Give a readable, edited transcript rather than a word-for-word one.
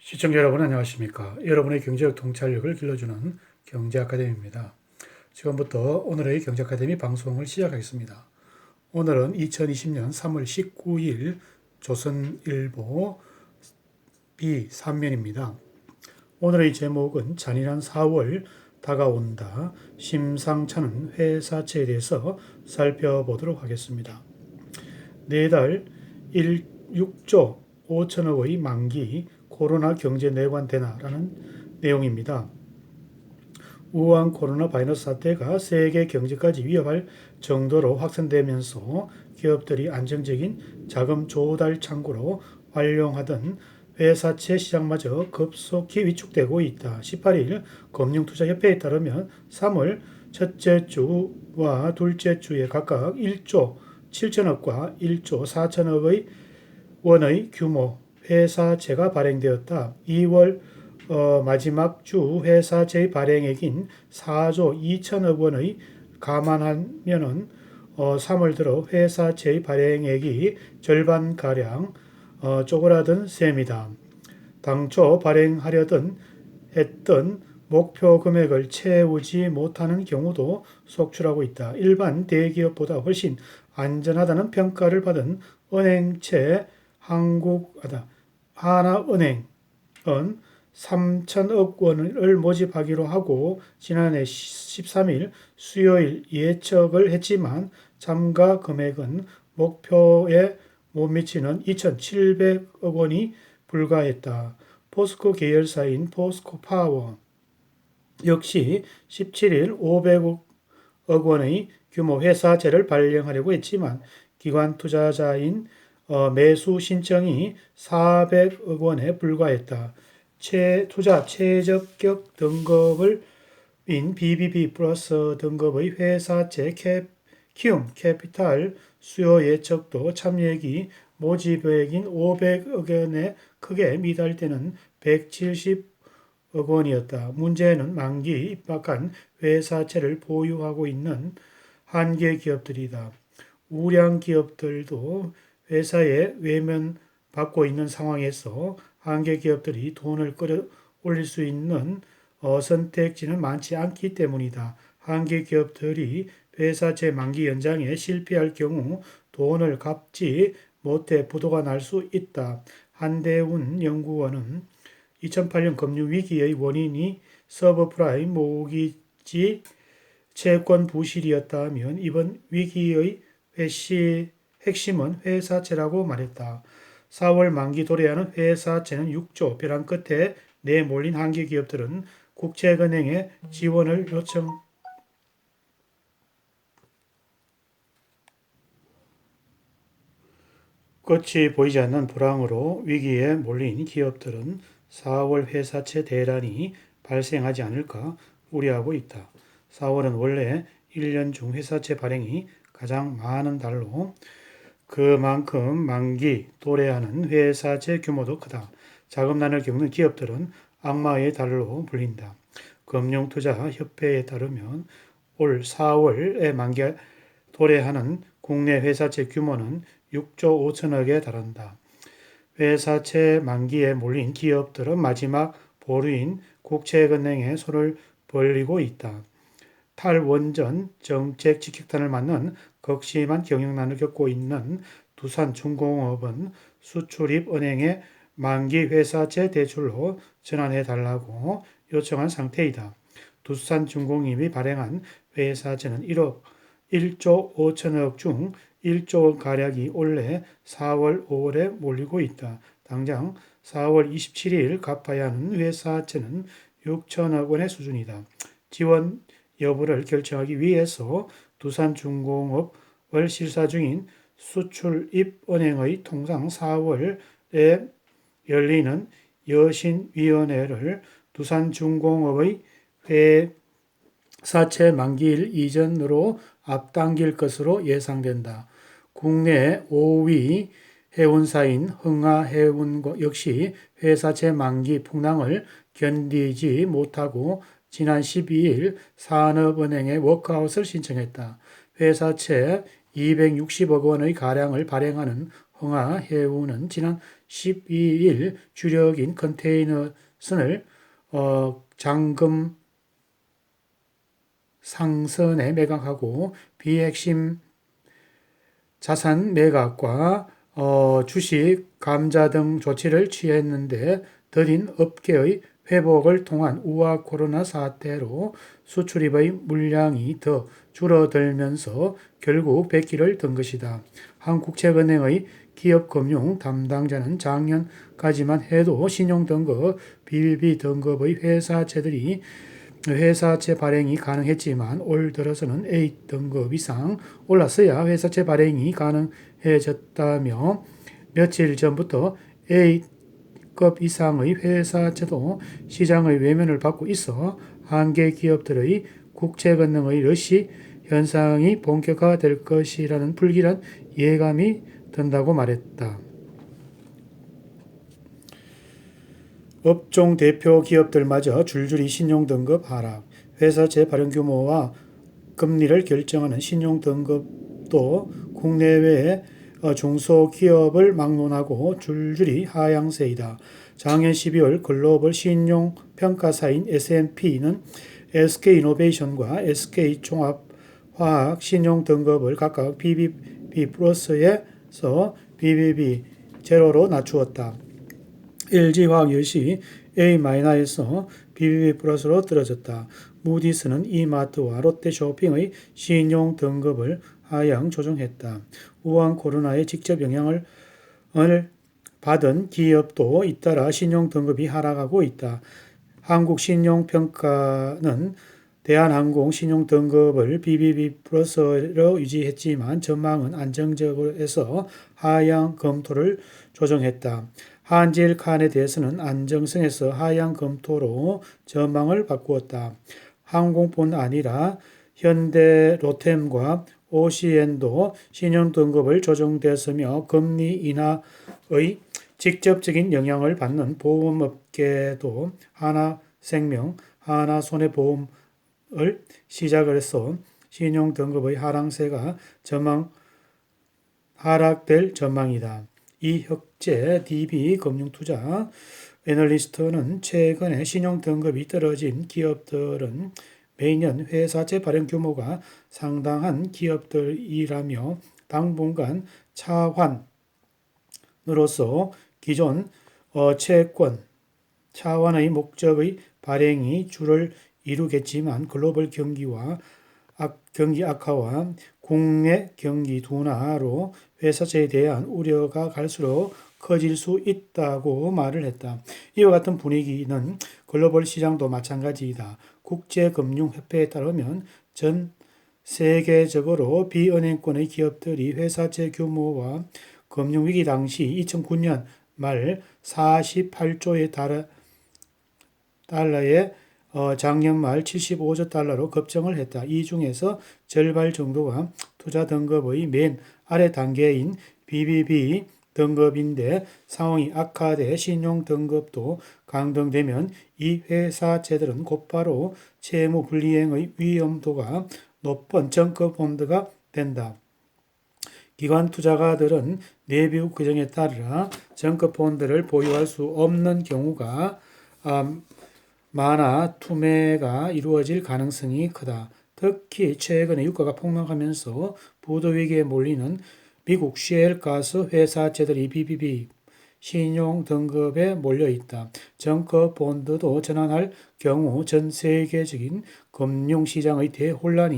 시청자 여러분 안녕하십니까? 여러분의 경제적 통찰력을 길러주는 경제아카데미입니다. 지금부터 오늘의 경제아카데미 방송을 시작하겠습니다. 오늘은 2020년 3월 19일 조선일보 B3면입니다. 오늘의 제목은 잔인한 4월 다가온다. 심상찮은 회사채에 대해서 살펴보도록 하겠습니다. 내달 6조 5천억의 만기 코로나 경제 내관 되나라는 내용입니다. 우한 코로나 바이러스 사태가 세계 경제까지 위협할 정도로 확산되면서 기업들이 안정적인 자금 조달 창구로 활용하던 회사채 시장마저 급속히 위축되고 있다. 18일 금융투자협회에 따르면 3월 첫째 주와 둘째 주에 각각 1조 7천억과 1조 4천억의 원의 규모 회사채가 발행되었다. 2월 마지막 주 회사채 발행액인 4조 2천억 원의 감안하면은 3월 들어 회사채 발행액이 절반가량 쪼그라든 셈이다. 당초 발행하려던 했던 목표 금액을 채우지 못하는 경우도 속출하고 있다. 일반 대기업보다 훨씬 안전하다는 평가를 받은 은행채 하나은행은 3천억 원을 모집하기로 하고 지난해 13일 수요일 예측을 했지만 참가 금액은 목표에 못 미치는 2,700억 원이 불과했다. 포스코 계열사인 포스코파워 역시 17일 500억 원의 규모 회사채를 발행하려고 했지만 기관 투자자인 매수 신청이 400억 원에 불과했다. 투자 최적격 등급인 BBB 플러스 등급의 회사채 키움 캐피탈 수요 예측도 참여액이 모집액인 500억 원에 크게 미달되는 170억 원이었다. 문제는 만기 입학한 회사채를 보유하고 있는 한계 기업들이다. 우량 기업들도 회사에 외면받고 있는 상황에서 한계 기업들이 돈을 끌어올릴 수 있는 선택지는 많지 않기 때문이다. 한계 기업들이 회사채 만기 연장에 실패할 경우 돈을 갚지 못해 부도가 날 수 있다. 한대훈 연구원은 2008년 금융위기의 원인이 서브프라임 모기지 채권 부실이었다면 이번 위기의 핵심은 회사채라고 말했다. 4월 만기 도래하는 회사채는 6조 벼랑 끝에 내몰린 한계 기업들은 국책은행에 지원을 요청 끝이 보이지 않는 불황으로 위기에 몰린 기업들은 4월 회사채 대란이 발생하지 않을까 우려하고 있다. 4월은 원래 1년 중 회사채 발행이 가장 많은 달로 그만큼 만기 도래하는 회사채 규모도 크다. 자금난을 겪는 기업들은 악마의 달로 불린다. 금융투자협회에 따르면 올 4월에 만기 도래하는 국내 회사채 규모는 6조 5천억에 달한다. 회사채 만기에 몰린 기업들은 마지막 보루인 국책은행에 손을 벌리고 있다. 탈원전 정책 직격탄을 맞는 극심한 경영난을 겪고 있는 두산중공업은 수출입은행에 만기 회사채 대출로 전환해달라고 요청한 상태이다. 두산중공업이 발행한 회사채는 1조 5천억 중 1조 원 가량이 올해 4월, 5월에 몰리고 있다. 당장 4월 27일 갚아야 하는 회사채는 6천억 원의 수준이다. 지원 여부를 결정하기 위해서 두산중공업을 실사 중인 수출입은행의 통상 4월에 열리는 여신위원회를 두산중공업의 회사채 만기일 이전으로 앞당길 것으로 예상된다. 국내 5위 해운사인 흥하해운 역시 회사채 만기 풍랑을 견디지 못하고 지난 12일 산업은행에 워크아웃을 신청했다. 회사채 260억 원의 가량을 발행하는 흥하해운은 지난 12일 주력인 컨테이너선을 잔금 상선에 매각하고 비핵심 자산 매각과 주식 감자 등 조치를 취했는데 더딘 업계의 회복을 통한 우한 코로나 사태로 수출입의 물량이 더 줄어들면서 결국 백기를 든 것이다. 한국채은행의 기업금융 담당자는 작년까지만 해도 신용등급, BBB 등급의 회사채 발행이 가능했지만 올 들어서는 A등급 이상 올랐어야 회사채 발행이 가능해졌다며 며칠 전부터 A급 이상의 회사채도 시장의 외면을 받고 있어 한계 기업들의 국채 건너의 러시 현상이 본격화될 것이라는 불길한 예감이 든다고 말했다. 업종 대표 기업들마저 줄줄이 신용등급 하락, 회사채 발행 규모와 금리를 결정하는 신용등급도 국내외의 중소기업을 막론하고 줄줄이 하향세이다. 작년 12월 글로벌 신용평가사인 S&P는 SK이노베이션과 SK종합화학 신용등급을 각각 BBB 플러스에서 BBB 제로로 낮추었다. LG화학 역시 A-에서 BBB 플러스로 떨어졌다. 무디스는 이마트와 롯데쇼핑의 신용등급을 하향 조정했다. 우한 코로나의 직접 영향을 받은 기업도 잇따라 신용등급이 하락하고 있다. 한국신용평가는 대한항공 신용등급을 BBB 플러스로 유지했지만 전망은 안정적으로 해서 하향 검토를 조정했다. 한질칸에 대해서는 안정성에서 하향 검토로 전망을 바꾸었다. 항공뿐 아니라 현대, 로템과 OCN도 신용등급을 조정됐으며 금리 인하의 직접적인 영향을 받는 보험업계도 하나생명, 하나손해보험을 시작을 해서 신용등급의 하락세가 하락될 전망이다. 이혁재 DB금융투자 애널리스트는 최근에 신용등급이 떨어진 기업들은 매년 회사채 발행 규모가 상당한 기업들이라며 당분간 차환으로서 기존 채권 차환의 목적의 발행이 주를 이루겠지만 글로벌 경기 악화와 국내 경기 둔화로 회사채에 대한 우려가 갈수록 커질 수 있다고 말을 했다. 이와 같은 분위기는 글로벌 시장도 마찬가지이다. 국제금융협회에 따르면 전 세계적으로 비은행권의 기업들이 회사채 규모와 금융위기 당시 2009년 말 48조의 달러에 작년 말 75조 달러로 급증을 했다. 이 중에서 절반 정도가 투자 등급의 맨 아래 단계인 BBB 등급인데 상황이 악화돼 신용 등급도 강등되면 이 회사채들은 곧바로 채무 불이행의 위험도가 높은 정크펀드가 된다. 기관 투자가들은 내부 규정에 따라 정크펀드를 보유할 수 없는 경우가 많아 투매가 이루어질 가능성이 크다. 특히 최근에 유가가 폭락하면서 부도위기에 몰리는 미국 셰일 가스 회사채들이 BBB 신용 등급에 몰려있다. 정크펀드도 전환할 경우 전 세계적인 금융시장의 대혼란이